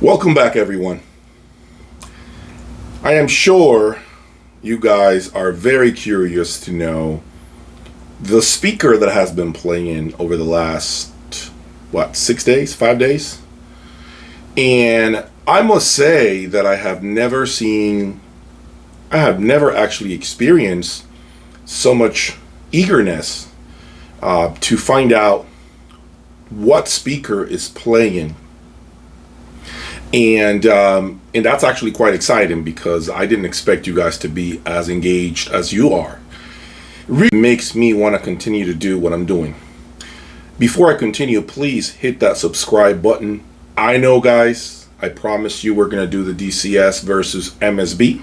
Welcome back, everyone. I am sure you guys are very curious to know the speaker that has been playing over the last, 6 days, 5 days? And I must say that I have never actually experienced so much eagerness to find out what speaker is playing. And that's actually quite exciting because I didn't expect you guys to be as engaged as you are. It really makes me want to continue to do what I'm doing. Before I continue, please hit that subscribe button. I know, guys, I promised you we're going to do the DCS versus MSB,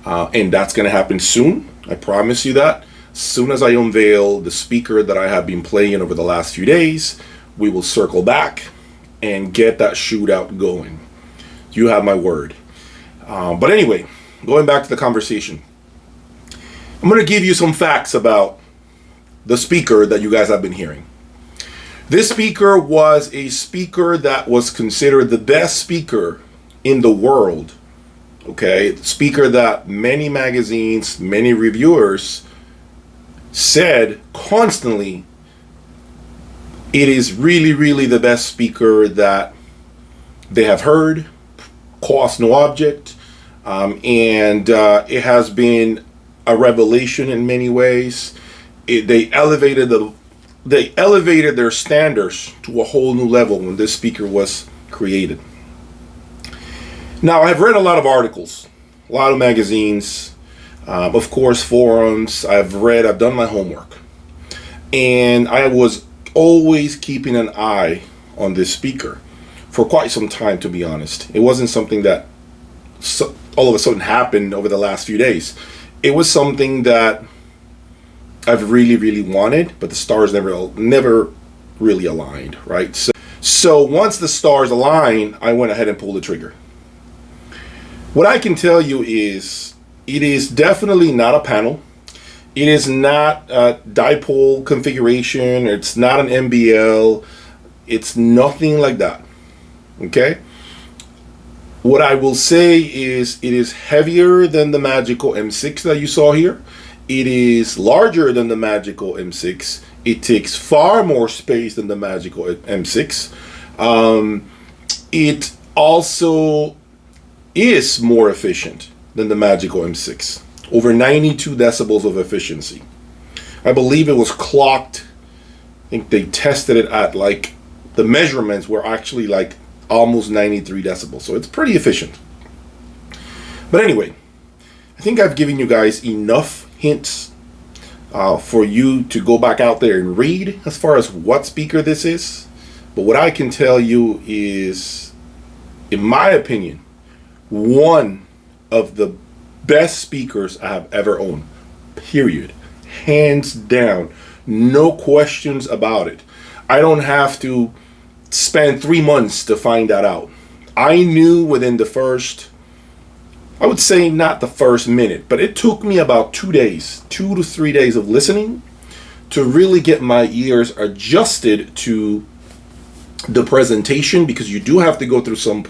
and that's going to happen soon. I promise you that. As soon as I unveil the speaker that I have been playing over the last few days, we will circle back and get that shootout going. You have my word. But anyway, going back to the conversation, I'm going to give you some facts about the speaker that you guys have been hearing. This speaker was a speaker that was considered the best speaker in the world. Okay, speaker that many magazines, many reviewers said constantly, it is really, really the best speaker that they have heard, cost no object, and it has been a revelation in many ways. They elevated their standards to a whole new level when this speaker was created. Now, I've read a lot of articles, a lot of magazines, of course, forums. I've done my homework, and I was always keeping an eye on this speaker for quite some time, to be honest. It wasn't something that all of a sudden happened over the last few days. It was something that I've really, really wanted, but the stars never really aligned, right? So once the stars aligned, I went ahead and pulled the trigger. What I can tell you is it is definitely not a panel. It is not a dipole configuration. It's not an MBL. It's nothing like that. Okay? What I will say is it is heavier than the Magical M6 that you saw here. It is larger than the Magical M6. It takes far more space than the Magical M6. It also is more efficient than the Magical M6. Over 92 decibels of efficiency. I believe it was clocked. I think they tested it at the measurements were actually almost 93 decibels. So it's pretty efficient. But anyway, I think I've given you guys enough hints for you to go back out there and read as far as what speaker this is. But what I can tell you is, in my opinion, one of the best speakers I have ever owned, period. Hands down. No questions about it. I don't have to spend 3 months to find that out. I knew within the first, I would say not the first minute, but it took me about 2 days, 2 to 3 days of listening to really get my ears adjusted to the presentation, because you do have to go through some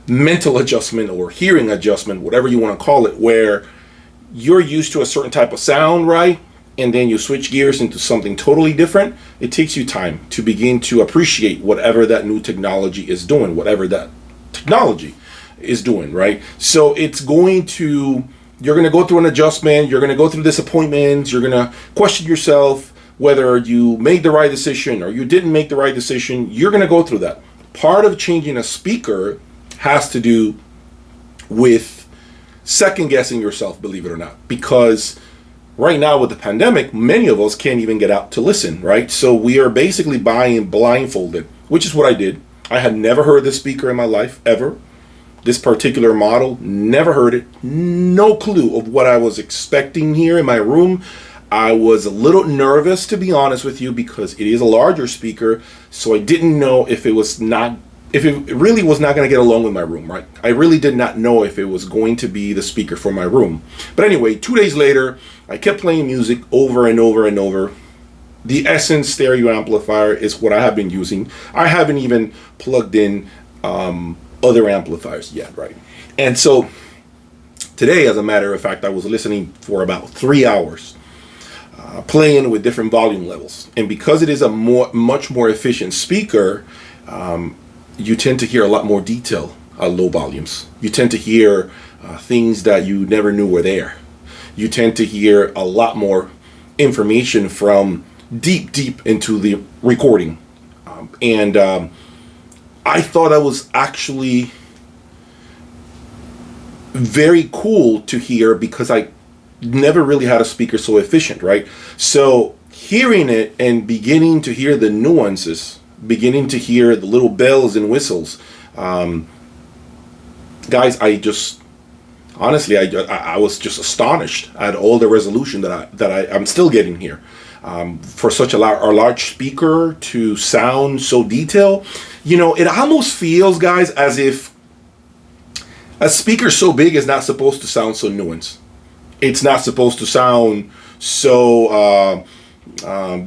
mental adjustment or hearing adjustment, whatever you want to call it, where you're used to a certain type of sound, right? And then you switch gears into something totally different. It takes you time to begin to appreciate whatever that new technology is doing, right? So you're going to go through an adjustment, you're going to go through disappointments, you're going to question yourself whether you made the right decision or you didn't make the right decision. You're going to go through that. Part of changing a speaker has to do with second guessing yourself, believe it or not, because right now with the pandemic, many of us can't even get out to listen, right? So we are basically buying blindfolded, which is what I did. I had never heard this speaker in my life, ever. This particular model, never heard it. No clue of what I was expecting here in my room. I was a little nervous, to be honest with you, because it is a larger speaker, so I didn't know if it really was not going to get along with my room, right? I really did not know if it was going to be the speaker for my room. But anyway, 2 days later, I kept playing music over and over and over. The Essence stereo amplifier is what I have been using. I haven't even plugged in other amplifiers yet, right? And so today, as a matter of fact, I was listening for about 3 hours, playing with different volume levels. And because it is a much more efficient speaker, you tend to hear a lot more detail at low volumes. You tend to hear things that you never knew were there. You tend to hear a lot more information from deep into the recording. And I thought that was actually very cool to hear, because I never really had a speaker so efficient, right? So hearing it and beginning to hear the nuances, beginning to hear the little bells and whistles, guys, I just honestly, I was just astonished at all the resolution that I'm still getting here. For such a large speaker to sound so detailed, it almost feels, guys, as if a speaker so big is not supposed to sound so nuanced. It's not supposed to sound so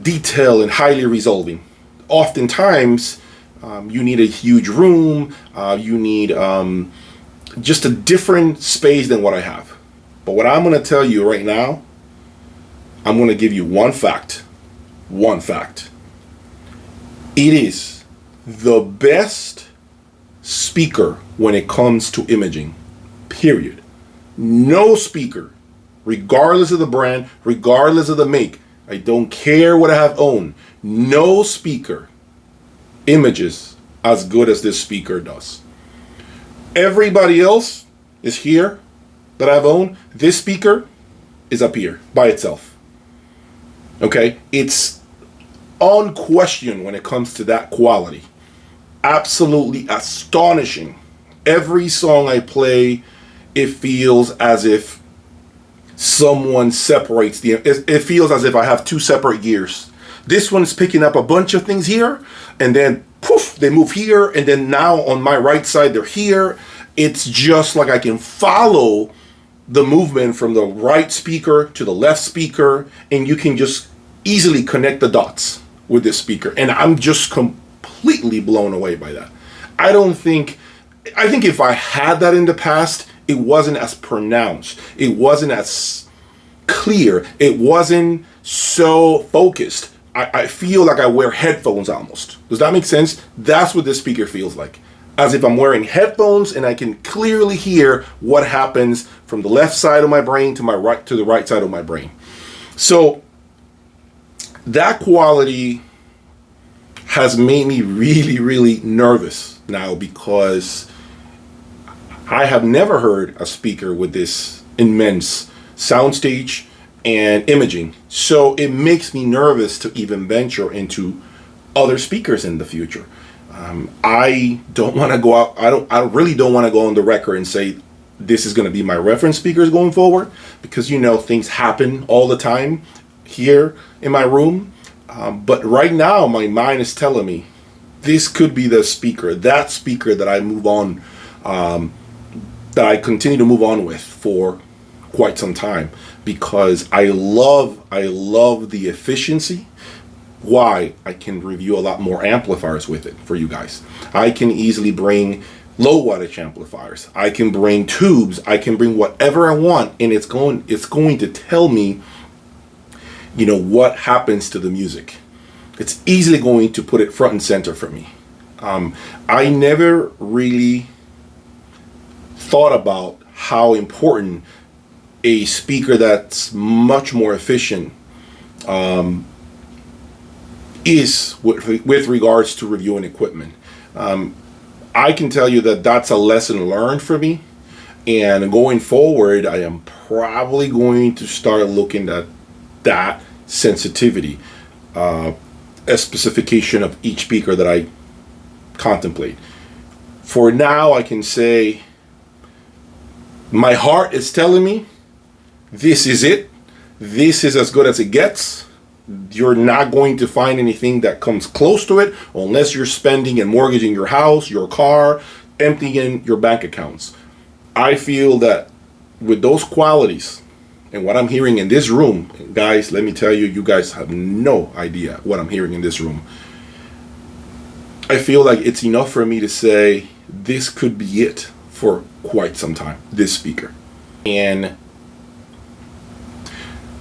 detailed and highly resolving. Oftentimes, you need a huge room. You need just a different space than what I have. But what I'm going to tell you right now, I'm going to give you one fact. One fact. It is the best speaker when it comes to imaging. Period. No speaker, regardless of the brand, regardless of the make, I don't care what I have owned, no speaker images as good as this speaker does. Everybody else is here that I've owned. This speaker is up here by itself. Okay? It's unquestioned when it comes to that quality. Absolutely astonishing. Every song I play, it feels as if someone separates it feels as if I have two separate gears. This one's picking up a bunch of things here, and then poof, they move here, and then now on my right side they're here. It's just like I can follow the movement from the right speaker to the left speaker, and you can just easily connect the dots with this speaker. And I'm just completely blown away by that. I think if I had that in the past, it wasn't as pronounced. It wasn't as clear. It wasn't so focused. I feel like I wear headphones almost. Does that make sense? That's what this speaker feels like. As if I'm wearing headphones and I can clearly hear what happens from the left side of my brain to the right side of my brain. So that quality has made me really, really nervous now, because I have never heard a speaker with this immense soundstage and imaging. So it makes me nervous to even venture into other speakers in the future. I don't want to go out. I really don't want to go on the record and say this is going to be my reference speakers going forward, because things happen all the time here in my room. But right now, my mind is telling me this could be the speaker, that speaker that I move on, that I continue to move on with for quite some time, because I love the efficiency. Why? I can review a lot more amplifiers with it for you guys. I can easily bring low wattage amplifiers. I can bring tubes. I can bring whatever I want, and it's going to tell me what happens to the music. It's easily going to put it front and center for me. I never really thought about how important a speaker that's much more efficient is with regards to reviewing equipment. I can tell you that that's a lesson learned for me, and going forward I am probably going to start looking at that sensitivity, a specification of each speaker that I contemplate. For now, I can say my heart is telling me this is it. This is as good as it gets. You're not going to find anything that comes close to it unless you're spending and mortgaging your house, your car, emptying your bank accounts. I feel that with those qualities and what I'm hearing in this room, guys, let me tell you, you guys have no idea what I'm hearing in this room. I feel like it's enough for me to say this could be it for quite some time, this speaker. And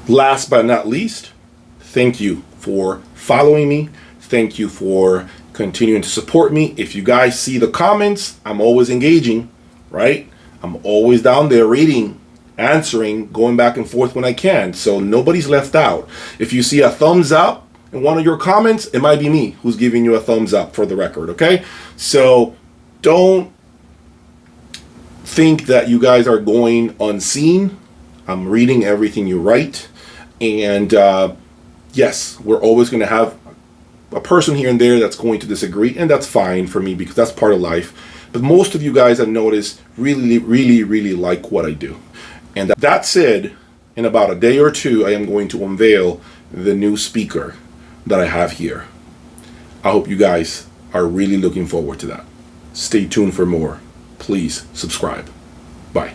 last but not least, thank you for following me. Thank you for continuing to support me. If you guys see the comments, I'm always engaging, right? I'm always down there reading, answering, going back and forth when I can. So nobody's left out. If you see a thumbs up in one of your comments, it might be me who's giving you a thumbs up, for the record, okay? So don't think that you guys are going unseen. I'm reading everything you write. And yes, we're always going to have a person here and there that's going to disagree, and that's fine for me because that's part of life. But most of you guys, I've noticed, really like what I do. And that said, in about a day or two, I am going to unveil the new speaker that I have here. I hope you guys are really looking forward to that. Stay tuned for more. Please subscribe. Bye.